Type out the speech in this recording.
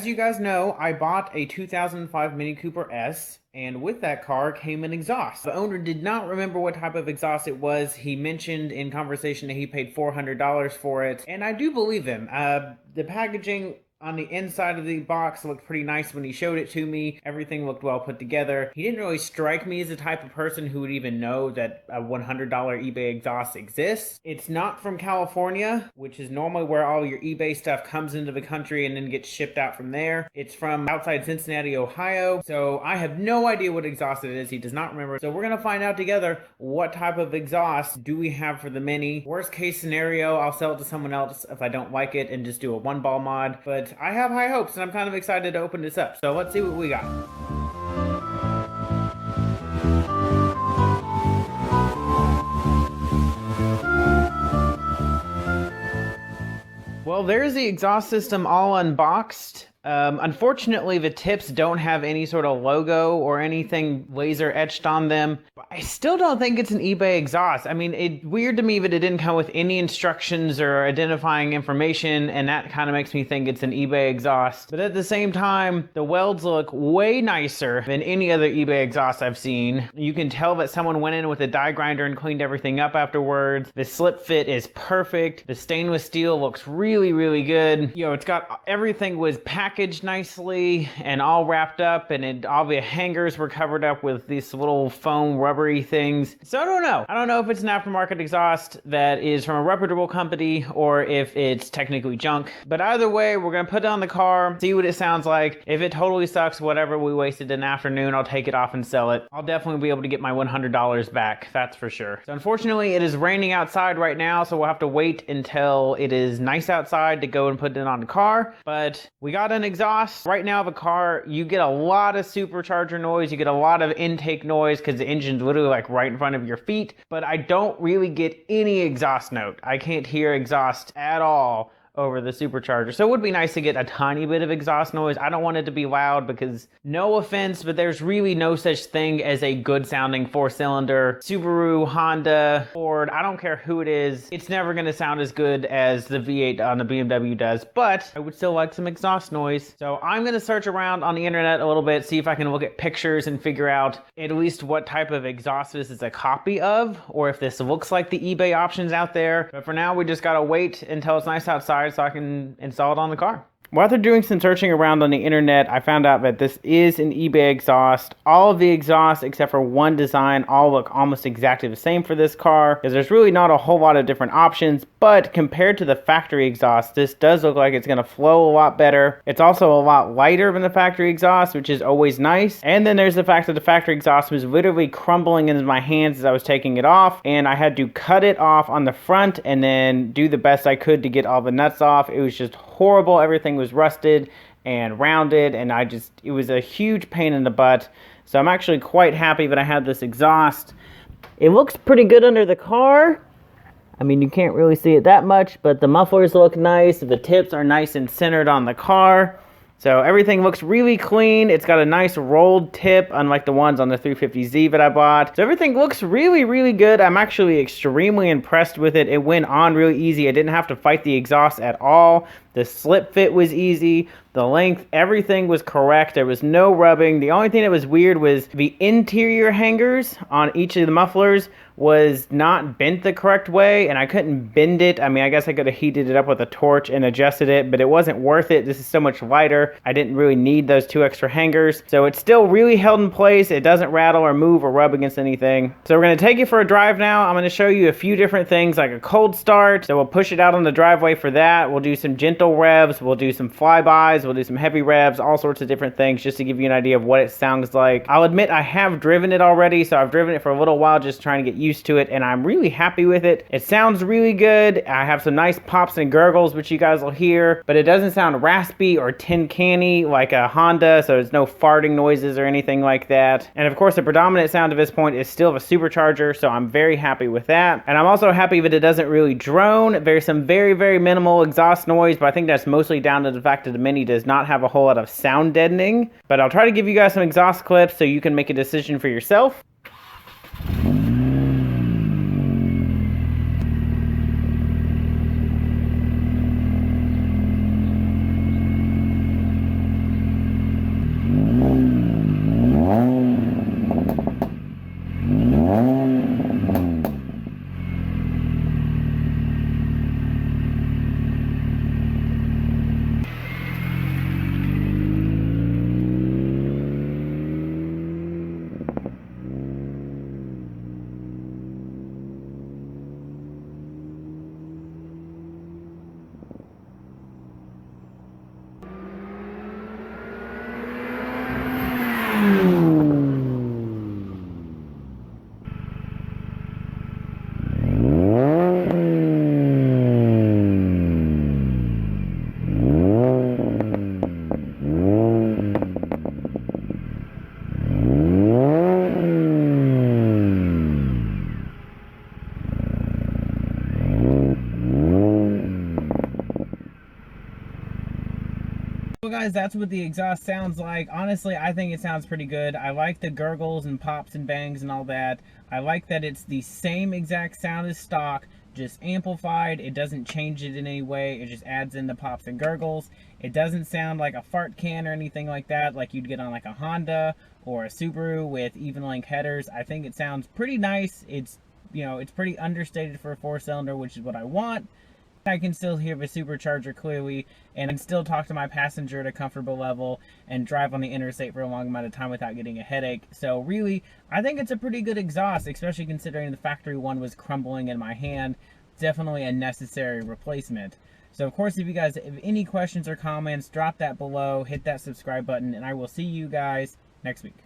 as you guys know, I bought a 2005 Mini Cooper S, and with that car came an exhaust. The owner did not remember what type of exhaust it was. He mentioned in conversation that he paid $400 for it, and I do believe him. The packaging on the inside of the box looked pretty nice when he showed it to me. Everything looked well put together. He didn't really strike me as the type of person who would even know that a $100 eBay exhaust exists. It's not from California, which is normally where all your eBay stuff comes into the country and then gets shipped out from there. It's from outside Cincinnati, Ohio. So I have no idea what exhaust it is. He does not remember. So we're going to find out together what type of exhaust do we have for the Mini. Worst case scenario, I'll sell it to someone else if I don't like it and just do a one ball mod. But I have high hopes and I'm kind of excited to open this up. So let's see what we got. Well, there's the exhaust system all unboxed. Unfortunately, the tips don't have any sort of logo or anything laser etched on them. But I still don't think it's an eBay exhaust. I mean, it's weird to me that it didn't come with any instructions or identifying information, and that kind of makes me think it's an eBay exhaust. But at the same time, the welds look way nicer than any other eBay exhaust I've seen. You can tell that someone went in with a die grinder and cleaned everything up afterwards. The slip fit is perfect. The stainless steel looks really, really good. You know, it's got everything was packaged nicely and all wrapped up, and all the hangers were covered up with these little foam rubbery things. So I don't know if it's an aftermarket exhaust that is from a reputable company or if it's technically junk, but either way, we're gonna put it on the car, see what it sounds like. If it totally sucks, whatever, we wasted an afternoon, I'll take it off and sell it. I'll definitely be able to get my $100 back, that's for sure. So unfortunately, it is raining outside right now, so we'll have to wait until it is nice outside to go and put it on the car, but we got an exhaust. Right now, the car, you get a lot of supercharger noise, you get a lot of intake noise because the engine's literally like right in front of your feet, but I don't really get any exhaust note. I can't hear exhaust at all over the supercharger. So it would be nice to get a tiny bit of exhaust noise. I don't want it to be loud because, no offense, but there's really no such thing as a good sounding 4-cylinder Subaru, Honda, Ford, I don't care who it is. It's never gonna sound as good as the V8 on the BMW does, but I would still like some exhaust noise. So I'm gonna search around on the internet a little bit, see if I can look at pictures and figure out at least what type of exhaust this is a copy of, or if this looks like the eBay options out there. But for now, we just gotta wait until it's nice outside so I can install it on the car. Well, after doing some searching around on the internet, I found out that this is an eBay exhaust. All of the exhausts, except for one design, all look almost exactly the same for this car, because there's really not a whole lot of different options, but compared to the factory exhaust, this does look like it's going to flow a lot better. It's also a lot lighter than the factory exhaust, which is always nice. And then there's the fact that the factory exhaust was literally crumbling into my hands as I was taking it off, and I had to cut it off on the front and then do the best I could to get all the nuts off. It was just horrible. Everything was rusted and rounded, and it was a huge pain in the butt. So I'm actually quite happy that I had this exhaust. It looks pretty good under the car. I mean, you can't really see it that much, but the mufflers look nice. The tips are nice and centered on the car. So everything looks really clean. It's got a nice rolled tip, unlike the ones on the 350Z that I bought. So everything looks really, really good. I'm actually extremely impressed with it. It went on really easy. I didn't have to fight the exhaust at all. The slip fit was easy. The length, everything was correct. There was no rubbing. The only thing that was weird was the interior hangers on each of the mufflers was not bent the correct way, and I couldn't bend it. I mean, I guess I could have heated it up with a torch and adjusted it, but it wasn't worth it. This is so much lighter. I didn't really need those 2 extra hangers. So it's still really held in place. It doesn't rattle or move or rub against anything. So we're gonna take it for a drive now. I'm gonna show you a few different things, like a cold start. So we'll push it out on the driveway for that. We'll do some gentle revs. We'll do some flybys. We'll do some heavy revs, all sorts of different things just to give you an idea of what it sounds like. I'll admit I have driven it already, so I've driven it for a little while just trying to get used to it, and I'm really happy with it. It sounds really good. I have some nice pops and gurgles, which you guys will hear, but it doesn't sound raspy or tin canny like a Honda, so there's no farting noises or anything like that. And of course, the predominant sound at this point is still the supercharger, so I'm very happy with that. And I'm also happy that it doesn't really drone. There's some very, very minimal exhaust noise, but I think that's mostly down to the fact that the Mini does not have a whole lot of sound deadening. But I'll try to give you guys some exhaust clips so you can make a decision for yourself. Well guys, that's what the exhaust sounds like. Honestly, I think it sounds pretty good. I like the gurgles and pops and bangs and all that. I like that it's the same exact sound as stock, just amplified. It doesn't change it in any way. It just adds in the pops and gurgles. It doesn't sound like a fart can or anything like that, like you'd get on like a Honda or a Subaru with even link headers. I think it sounds pretty nice. It's, you know, it's pretty understated for a 4-cylinder, which is what I want. I can still hear the supercharger clearly, and I can still talk to my passenger at a comfortable level and drive on the interstate for a long amount of time without getting a headache. So really, I think it's a pretty good exhaust, especially considering the factory one was crumbling in my hand. Definitely a necessary replacement. So of course, if you guys have any questions or comments, drop that below, hit that subscribe button, and I will see you guys next week.